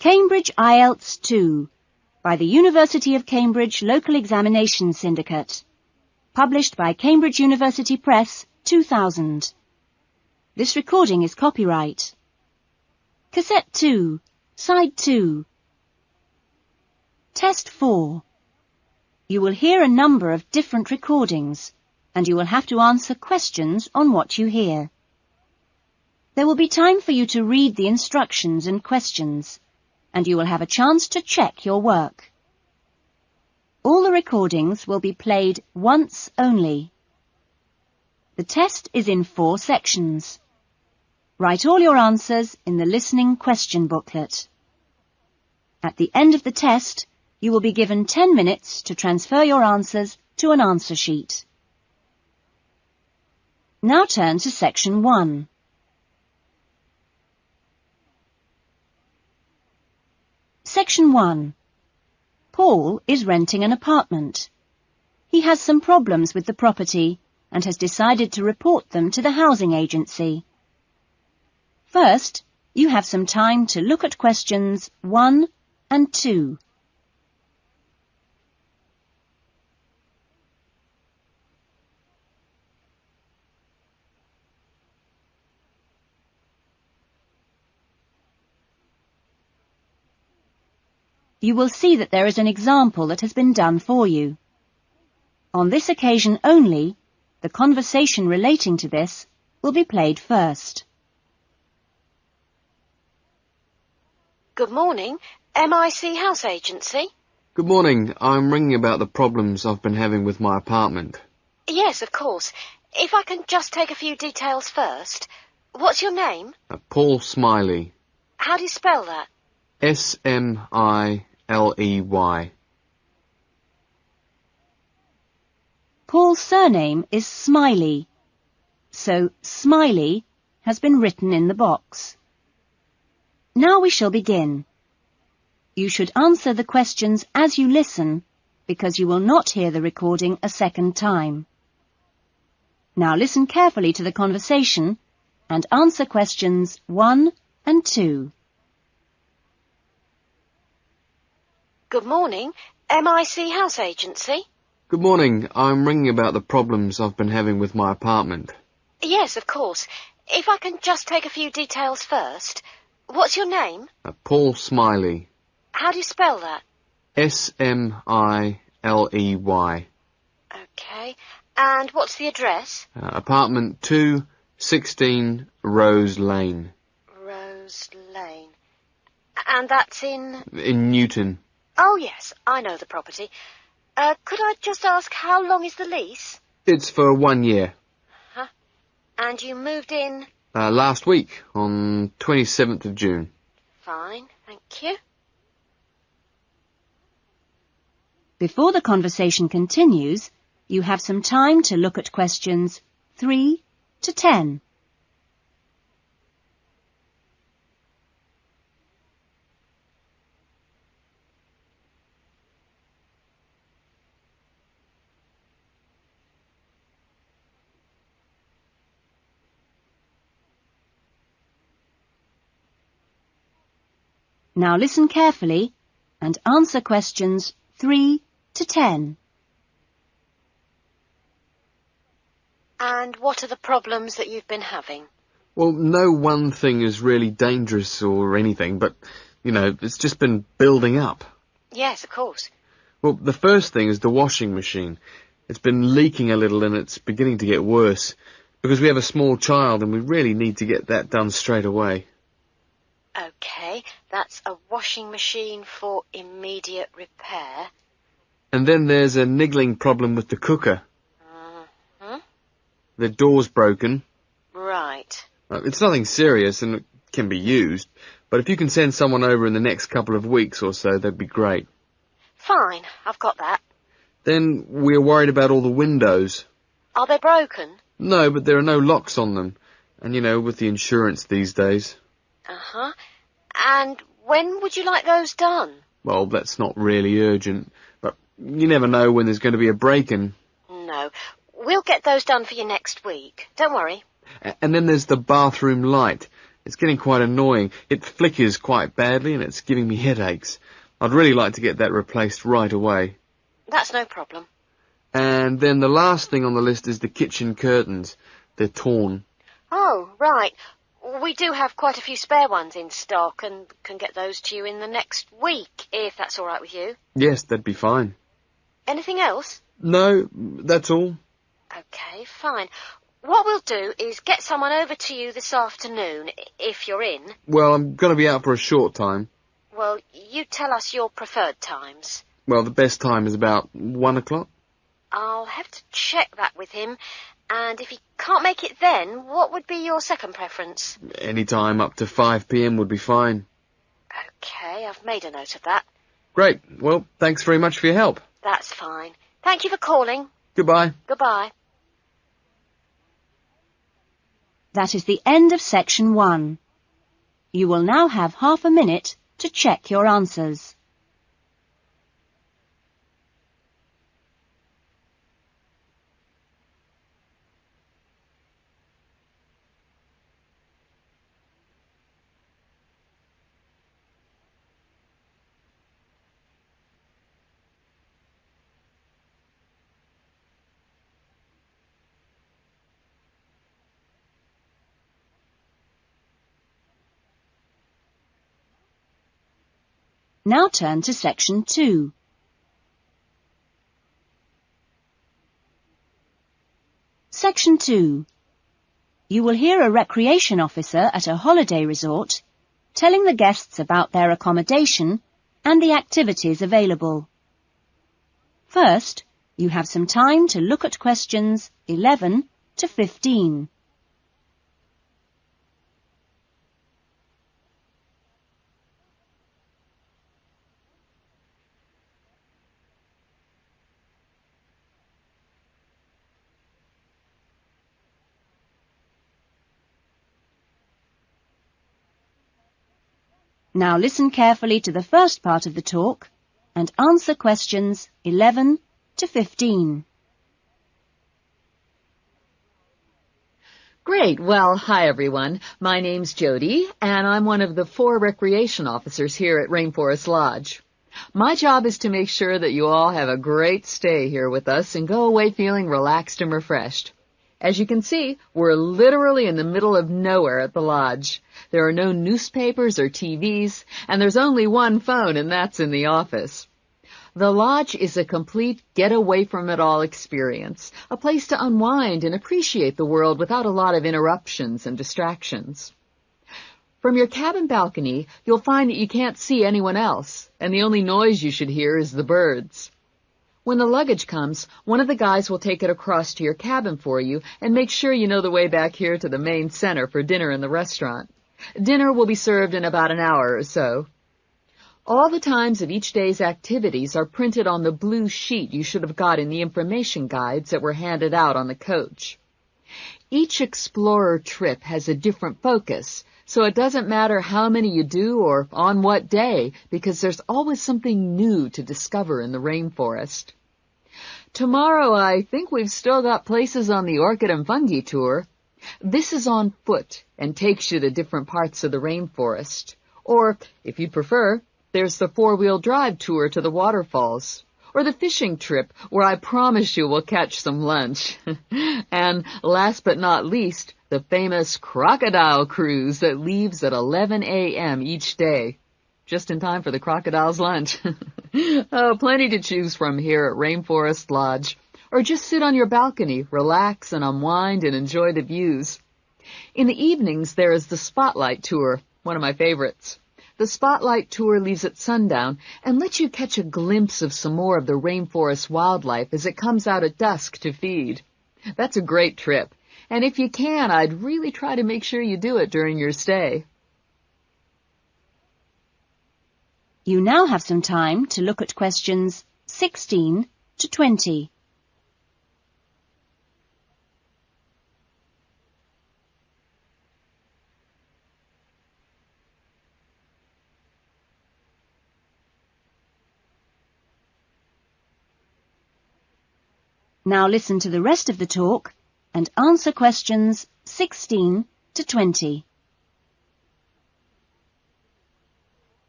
Cambridge IELTS 2 by the University of Cambridge Local Examination Syndicate. Published by Cambridge University Press, 2000. This recording is copyright. Cassette 2, Side 2. Test 4. You will hear a number of different recordings, and you will have to answer questions on what you hear. There will be time for you to read the instructions and questions, and you will have a chance to check your work. All the recordings will be played once only. The test is in 4 sections. Write all your answers in the listening question booklet. At the end of the test, you will be given 10 minutes to transfer your answers to an answer sheet. Now turn to Section 1. Section 1. Paul is renting an apartment. He has some problems with the property and has decided to report them to the housing agency. First, you have some time to look at questions 1 and 2. You will see that there is an example that has been done for you. On this occasion only, the conversation relating to this will be played first. Good morning, MIC House Agency. Good morning. I'm ringing about the problems I've been having with my apartment. Yes, of course. If I can just take a few details first. What's your name? Paul Smiley. How do you spell that? Smiley. Paul's surname is Smiley, so Smiley has been written in the box. Now we shall begin. You should answer the questions as you listen, because you will not hear the recording a second time. Now listen carefully to the conversation and answer questions 1 and 2. Good morning, MIC House Agency. Good morning. I'm ringing about the problems I've been having with my apartment. Yes, of course. If I can just take a few details first. What's your name? Paul Smiley. How do you spell that? Smiley. Okay. And what's the address? Apartment 2, 16 Rose Lane. Rose Lane. And that's in? In Newton. Oh, yes, I know the property. Could I just ask, how long is the lease? It's for 1 year. Huh? And you moved in? Last week, on 27th of June. Fine, thank you. Before the conversation continues, you have some time to look at questions 3 to 10. Now listen carefully and answer questions 3 to 10. And what are the problems that you've been having? Well, no one thing is really dangerous or anything, but, it's just been building up. Yes, of course. Well, the first thing is the washing machine. It's been leaking a little and it's beginning to get worse, because we have a small child and we really need to get that done straight away. Okay, that's a washing machine for immediate repair. And then there's a niggling problem with the cooker. Mm-hmm. The door's broken. Right. It's nothing serious and it can be used, but if you can send someone over in the next couple of weeks or so, that'd be great. Fine, I've got that. Then we're worried about all the windows. Are they broken? No, but there are no locks on them. And with the insurance these days. Uh-huh. And when would you like those done? Well, that's not really urgent, but you never know when there's going to be a break-in. No, we'll get those done for you next week. Don't worry. And then there's the bathroom light. It's getting quite annoying. It flickers quite badly and it's giving me headaches. I'd really like to get that replaced right away. That's no problem. And then the last thing on the list is the kitchen curtains. They're torn. Oh, right. We do have quite a few spare ones in stock and can get those to you in the next week, if that's all right with you. Yes, that'd be fine. Anything else? No, that's all. Okay, fine. What we'll do is get someone over to you this afternoon, if you're in. Well, I'm going to be out for a short time. Well, you tell us your preferred times. Well, the best time is about 1 o'clock. I'll have to check that with him. And if he can't make it then, what would be your second preference? Any time up to 5 p.m. would be fine. Okay, I've made a note of that. Great. Well, thanks very much for your help. That's fine. Thank you for calling. Goodbye. Goodbye. That is the end of section 1. You will now have half a minute to check your answers. Now turn to section 2. Section 2. You will hear a recreation officer at a holiday resort telling the guests about their accommodation and the activities available. First, you have some time to look at questions 11 to 15. Now listen carefully to the first part of the talk and answer questions 11 to 15. Great. Well, hi everyone. My name's Jody, and I'm one of the 4 recreation officers here at Rainforest Lodge. My job is to make sure that you all have a great stay here with us and go away feeling relaxed and refreshed. As you can see, we're literally in the middle of nowhere at the lodge. There are no newspapers or TVs, and there's only one phone, and that's in the office. The lodge is a complete get-away-from-it-all experience, a place to unwind and appreciate the world without a lot of interruptions and distractions. From your cabin balcony, you'll find that you can't see anyone else, and the only noise you should hear is the birds. When the luggage comes, one of the guys will take it across to your cabin for you and make sure you know the way back here to the main center for dinner in the restaurant. Dinner will be served in about an hour or so. All the times of each day's activities are printed on the blue sheet you should have got in the information guides that were handed out on the coach. Each explorer trip has a different focus, so it doesn't matter how many you do or on what day, because there's always something new to discover in the rainforest. Tomorrow, I think we've still got places on the Orchid and Fungi tour. This is on foot and takes you to different parts of the rainforest. Or, if you prefer, there's the 4-wheel drive tour to the waterfalls. Or the fishing trip, where I promise you we'll catch some lunch. And last but not least, the famous crocodile cruise that leaves at 11 a.m. each day. Just in time for the crocodile's lunch. Oh, plenty to choose from here at Rainforest Lodge. Or just sit on your balcony, relax and unwind and enjoy the views. In the evenings, there is the Spotlight Tour, one of my favorites. The Spotlight Tour leaves at sundown and lets you catch a glimpse of some more of the rainforest wildlife as it comes out at dusk to feed. That's a great trip, and if you can, I'd really try to make sure you do it during your stay. You now have some time to look at questions 16 to 20. Now listen to the rest of the talk and answer questions 16 to 20.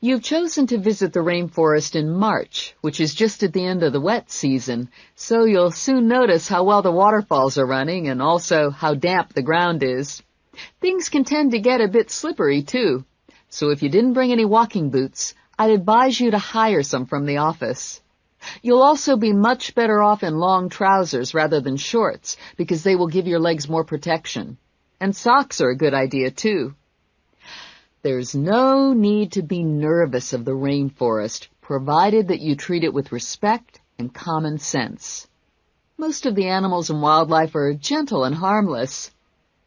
You've chosen to visit the rainforest in March, which is just at the end of the wet season, so you'll soon notice how well the waterfalls are running and also how damp the ground is. Things can tend to get a bit slippery, too, so if you didn't bring any walking boots, I'd advise you to hire some from the office. You'll also be much better off in long trousers rather than shorts, because they will give your legs more protection. And socks are a good idea, too. There's no need to be nervous of the rainforest, provided that you treat it with respect and common sense. Most of the animals and wildlife are gentle and harmless.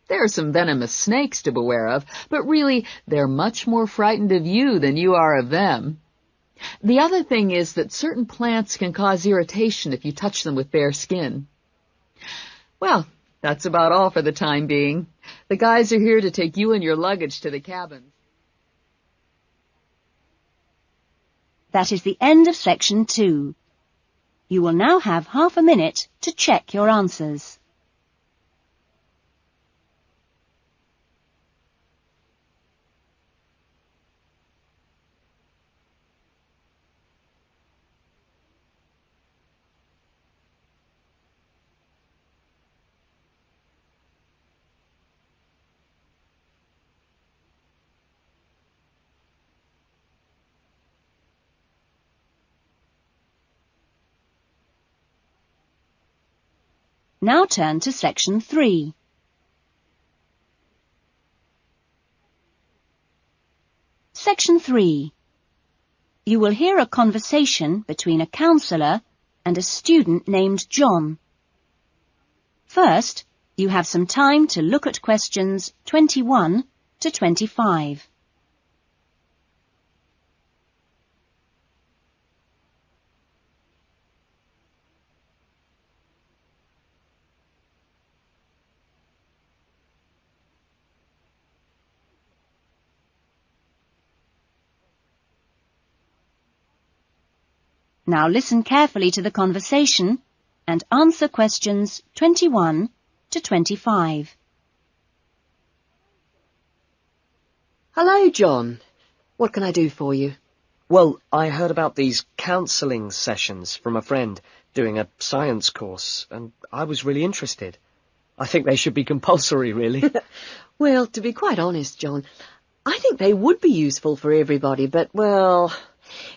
There are some venomous snakes to beware of, but really, they're much more frightened of you than you are of them. The other thing is that certain plants can cause irritation if you touch them with bare skin. Well, that's about all for the time being. The guys are here to take you and your luggage to the cabin. That is the end of section 2. You will now have half a minute to check your answers. Now turn to section 3. Section 3. You will hear a conversation between a counsellor and a student named John. First, you have some time to look at questions 21 to 25. Now listen carefully to the conversation and answer questions 21 to 25. Hello, John. What can I do for you? Well, I heard about these counselling sessions from a friend doing a science course, and I was really interested. I think they should be compulsory, really. Well, to be quite honest, John, I think they would be useful for everybody, but, well,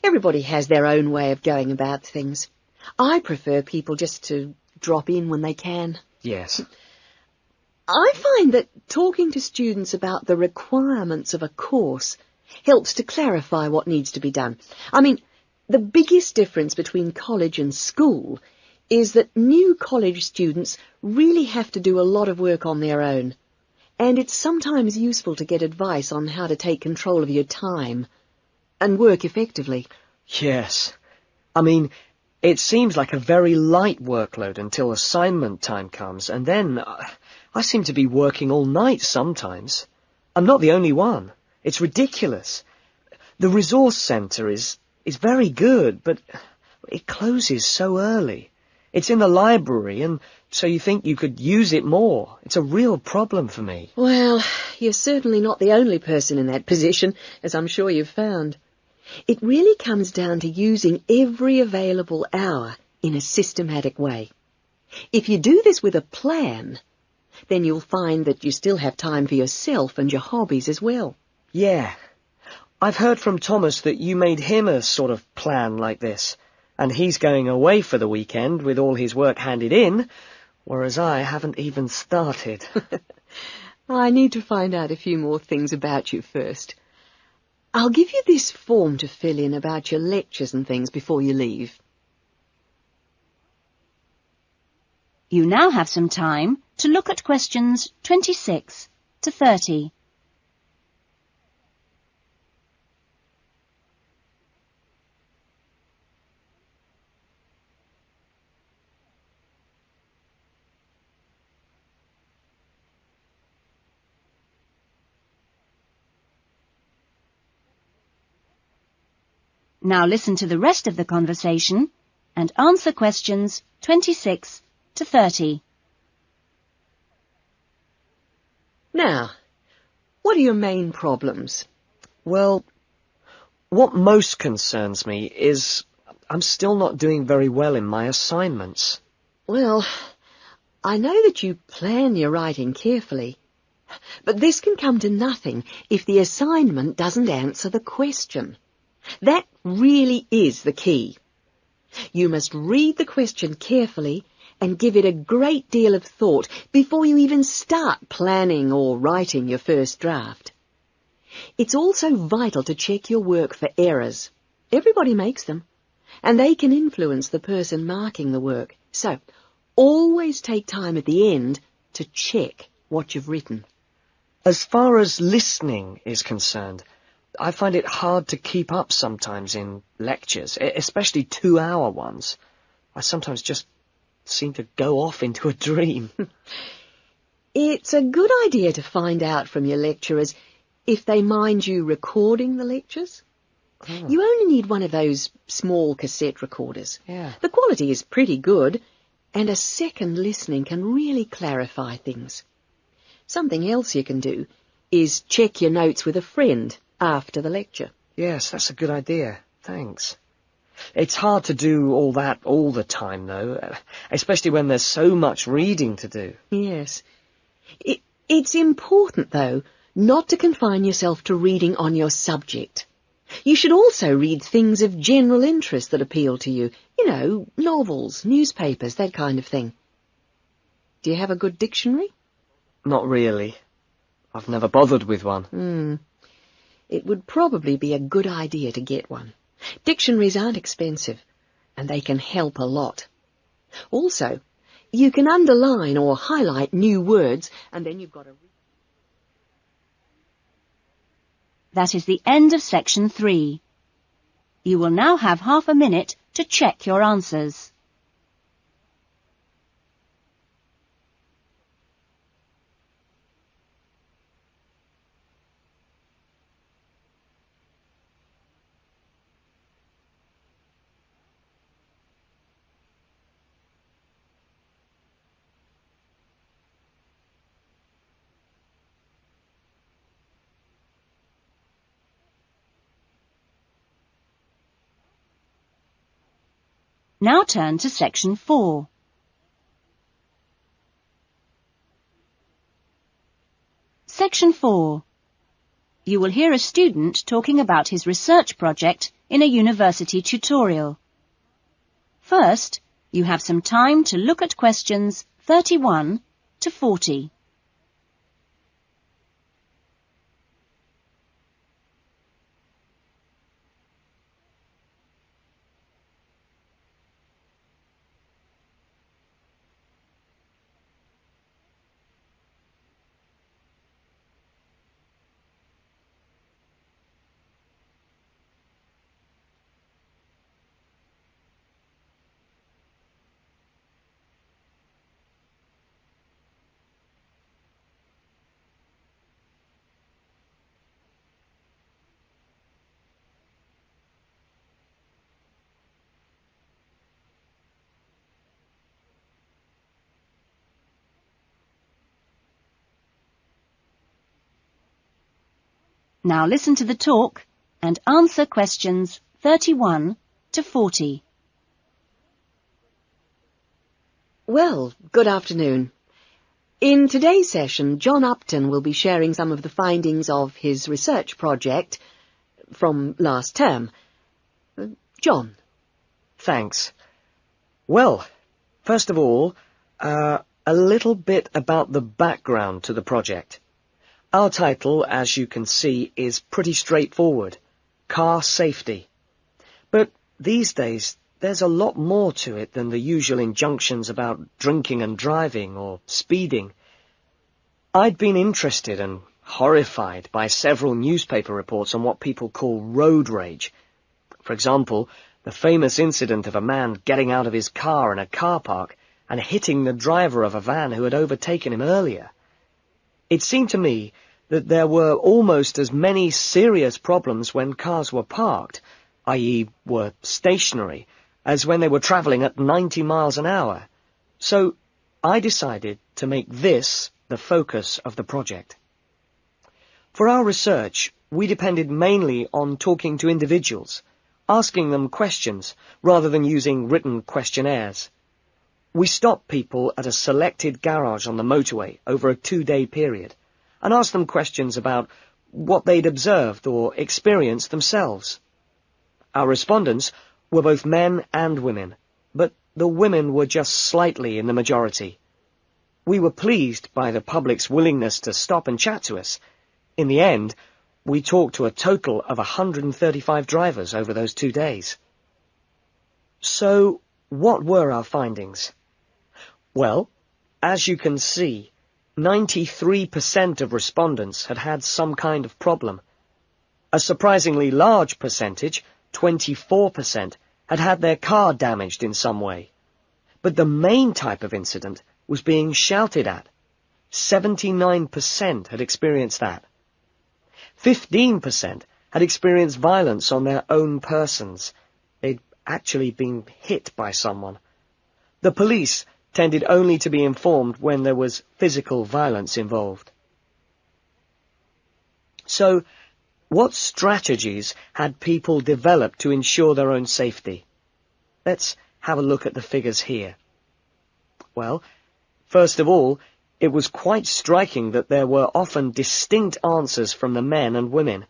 everybody has their own way of going about things. I prefer people just to drop in when they can. Yes. I find that talking to students about the requirements of a course helps to clarify what needs to be done. I mean, the biggest difference between college and school is that new college students really have to do a lot of work on their own, and it's sometimes useful to get advice on how to take control of your time and work effectively. Yes. I mean, it seems like a very light workload until assignment time comes, and then I seem to be working all night sometimes. I'm not the only one. It's ridiculous. The resource centre is very good, but it closes so early. It's in the library, and so you think you could use it more. It's a real problem for me. Well, you're certainly not the only person in that position, as I'm sure you've found. It really comes down to using every available hour in a systematic way. If you do this with a plan, then you'll find that you still have time for yourself and your hobbies as well. Yeah. I've heard from Thomas that you made him a sort of plan like this, and he's going away for the weekend with all his work handed in, whereas I haven't even started. I need to find out a few more things about you first. I'll give you this form to fill in about your lectures and things before you leave. You now have some time to look at questions 26 to 30. Now listen to the rest of the conversation and answer questions 26 to 30. Now, what are your main problems? Well, What most concerns me is I'm still not doing very well in my assignments. Well, I know that you plan your writing carefully, but this can come to nothing if the assignment doesn't answer the question. That really is the key. You must read the question carefully and give it a great deal of thought before you even start planning or writing your first draft. It's also vital to check your work for errors. Everybody makes them, and they can influence the person marking the work. So, always take time at the end to check what you've written. As far as listening is concerned, I find it hard to keep up sometimes in lectures, especially 2-hour ones. I sometimes just seem to go off into a dream. It's a good idea to find out from your lecturers if they mind you recording the lectures. Oh. You only need one of those small cassette recorders. Yeah. The quality is pretty good, and a second listening can really clarify things. Something else you can do is check your notes with a friend after the lecture. Yes, that's a good idea. Thanks. It's hard to do all that all the time, though, especially when there's so much reading to do. Yes. It's important, though, not to confine yourself to reading on your subject. You should also read things of general interest that appeal to you. You know, novels, newspapers, that kind of thing. Do you have a good dictionary? Not really. I've never bothered with one. It would probably be a good idea to get one. Dictionaries aren't expensive, and they can help a lot. Also, you can underline or highlight new words, and then you've got a... That is the end of section 3. You will now have half a minute to check your answers. Now turn to section 4. Section 4. You will hear a student talking about his research project in a university tutorial. First, you have some time to look at questions 31 to 40. Now listen to the talk and answer questions 31 to 40. Well, good afternoon. In today's session, John Upton will be sharing some of the findings of his research project from last term. John. Thanks. Well, first of all, a little bit about the background to the project. Our title, as you can see, is pretty straightforward. Car safety. But these days, there's a lot more to it than the usual injunctions about drinking and driving or speeding. I'd been interested and horrified by several newspaper reports on what people call road rage. For example, the famous incident of a man getting out of his car in a car park and hitting the driver of a van who had overtaken him earlier. It seemed to me that there were almost as many serious problems when cars were parked, i.e. were stationary, as when they were travelling at 90 miles an hour. So I decided to make this the focus of the project. For our research, we depended mainly on talking to individuals, asking them questions rather than using written questionnaires. We stopped people at a selected garage on the motorway over a 2-day period and asked them questions about what they'd observed or experienced themselves. Our respondents were both men and women, but the women were just slightly in the majority. We were pleased by the public's willingness to stop and chat to us. In the end, we talked to a total of 135 drivers over those 2 days. So, what were our findings? Well, as you can see, 93% of respondents had had some kind of problem. A surprisingly large percentage, 24%, had had their car damaged in some way. But the main type of incident was being shouted at. 79% had experienced that. 15% had experienced violence on their own persons. They'd actually been hit by someone. The police tended only to be informed when there was physical violence involved. So, what strategies had people developed to ensure their own safety? Let's have a look at the figures here. Well, first of all, it was quite striking that there were often distinct answers from the men and women.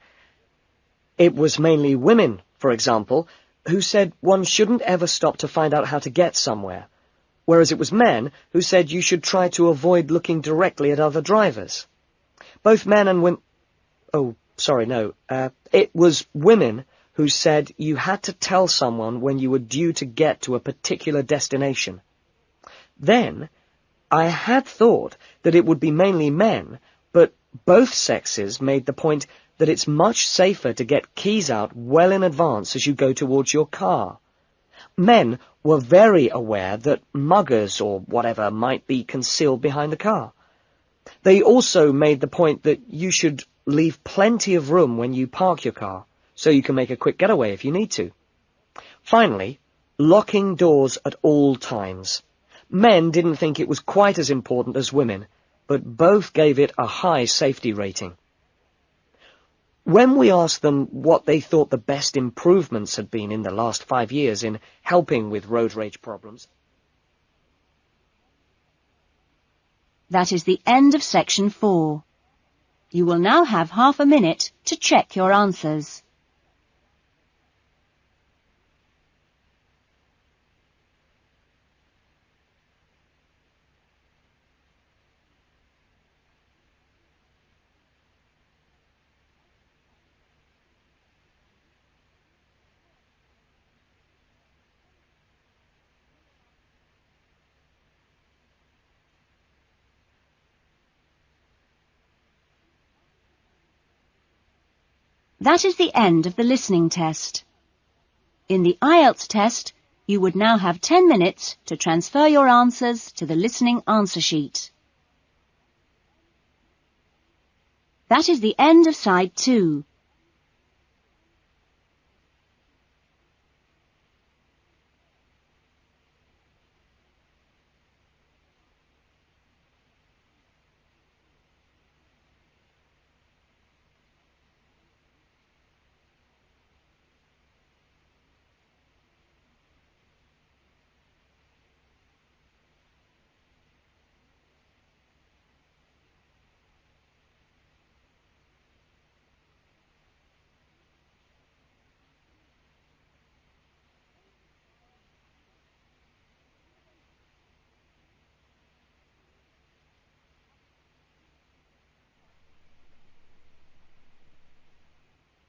It was mainly women, for example, who said one shouldn't ever stop to find out how to get somewhere, whereas it was men who said you should try to avoid looking directly at other drivers. Both men and women... It was women who said you had to tell someone when you were due to get to a particular destination. Then, I had thought that it would be mainly men, but both sexes made the point that it's much safer to get keys out well in advance as you go towards your car. Men were very aware that muggers or whatever might be concealed behind the car. They also made the point that you should leave plenty of room when you park your car, so you can make a quick getaway if you need to. Finally, locking doors at all times. Men didn't think it was quite as important as women, but both gave it a high safety rating. When we asked them what they thought the best improvements had been in the last 5 years in helping with road rage problems... That is the end of section 4. You will now have half a minute to check your answers. That is the end of the listening test. In the IELTS test, you would now have 10 minutes to transfer your answers to the listening answer sheet. That is the end of side 2.